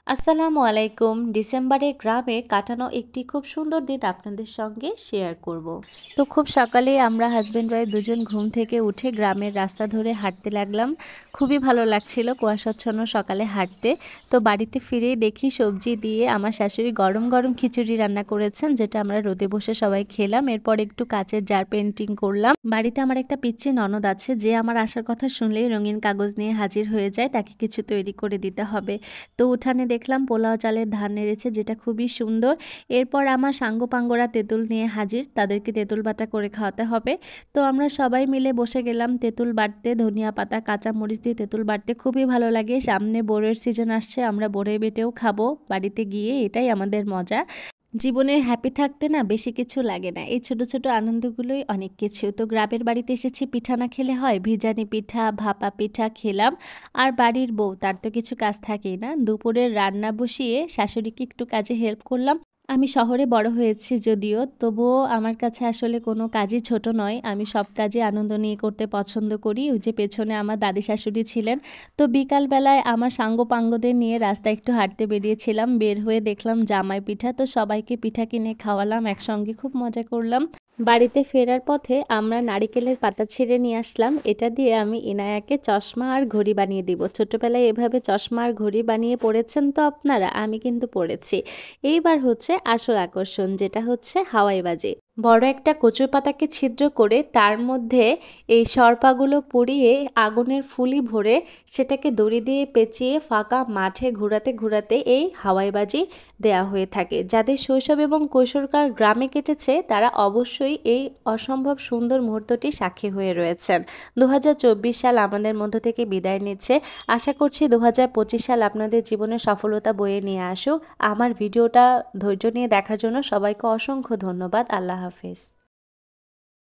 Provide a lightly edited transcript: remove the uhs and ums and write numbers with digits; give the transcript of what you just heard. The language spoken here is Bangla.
আসসালামু আলাইকুম। ডিসেম্বরে গ্রামে কাটানো একটি খুব সুন্দর দিন আপনাদের সঙ্গে শেয়ার করব। তো খুব সকালে আমরা হাজব্যান্ড ওয়াইফ দুজন ঘুম থেকে উঠে গ্রামের রাস্তা ধরে হাঁটতে লাগলাম। খুবই ভালো লাগছিল কুয়াশাচ্ছন্ন সকালে হাঁটতে। তো বাড়িতে ফিরে দেখি সবজি দিয়ে আমার শাশুড়ি গরম গরম খিচুড়ি রান্না করেছেন, যেটা আমরা রোদে বসে সবাই খেলাম। এরপর একটু কাচের জার পেন্টিং করলাম। বাড়িতে আমার একটা পিচ্চি ননদ আছে, যে আমার আসার কথা শুনলেই রঙিন কাগজ নিয়ে হাজির হয়ে যায়, তাকে কিছু তৈরি করে দিতে হবে। তো উঠানে দেখলাম পোলাও চালের ধান নেড়েছে, যেটা খুবই সুন্দর। এরপর আমার সাঙ্গপাঙ্গরা তেঁতুল নিয়ে হাজির, তাদেরকে তেঁতুল বাটা করে খাওয়াতে হবে। তো আমরা সবাই মিলে বসে গেলাম তেঁতুল বাটতে। ধনিয়া পাতা কাঁচা মরিচ দিয়ে তেঁতুল বাটতে খুবই ভালো লাগে। সামনে বোরের সিজন আসছে, আমরা বোরে বেটেও খাবো বাড়িতে গিয়ে, এটাই আমাদের মজা। জীবনে হ্যাপি থাকতে না বেশি কিছু লাগে না, এই ছোট ছোট আনন্দগুলোই অনেক কিছু। তো গ্রামের বাড়িতে এসেছি, পিঠা না খেলে হয়? ভিজানি পিঠা ভাপা পিঠা খেলাম। আর বাড়ির বউ, তার তো কিছু কাজ থাকেই না। দুপুরের রান্না বসিয়ে শাশুড়িকে একটু কাজে হেল্প করলাম। আমি শহরে বড় হয়েছি যদিও, তবুও আমার কাছে আসলে কোনো কাজই ছোট নয়। আমি সব কাজে আনন্দ নিয়ে করতে পছন্দ করি। ওই যে পেছনে আমার দাদি শাশুড়ি ছিলেন। তো বিকালবেলায় আমার সাঙ্গপাঙ্গদের নিয়ে রাস্তায় একটু হাঁটতে বেরিয়েছিলাম। বের হয়ে দেখলাম জামাই পিঠা, তো সবাইকে পিঠা কিনে খাওয়ালাম, একসঙ্গে খুব মজা করলাম। বাড়িতে ফেরার পথে আমরা নারিকেলের পাতা ছিঁড়ে নিয়ে আসলাম। এটা দিয়ে আমি ইনায়াকে চশমা আর ঘড়ি বানিয়ে দিব। ছোটবেলায় এভাবে চশমা আর ঘড়ি বানিয়ে পড়েছেন তো আপনারা? আমি কিন্তু পড়েছি। এইবার হচ্ছে আসল আকর্ষণ, যেটা হচ্ছে হাওয়াই বাজি। বড় একটা কচু পাতাকে ছিদ্র করে তার মধ্যে এই সরপাগুলো পরিয়ে আগুনের ফুলি ভরে সেটাকে দড়ি দিয়ে পেঁচিয়ে ফাঁকা মাঠে ঘোরাতে ঘোরাতে এই হাওয়াই বাজি দেয়া হয়ে থাকে। যাদের শৈশব এবং কৈশোরকাল গ্রামে কেটেছে, তারা অবশ্যই এই অসম্ভব সুন্দর মুহূর্তটি সাক্ষী হয়ে রয়েছেন। 2024 সাল আমাদের মধ্য থেকে বিদায় নিচ্ছে। আশা করছি 2025 সাল আপনাদের জীবনে সফলতা বয়ে নিয়ে আসুক। আমার ভিডিওটা ধৈর্য নিয়ে দেখার জন্য সবাইকে অসংখ্য ধন্যবাদ। আল্লাহ হাফেজ।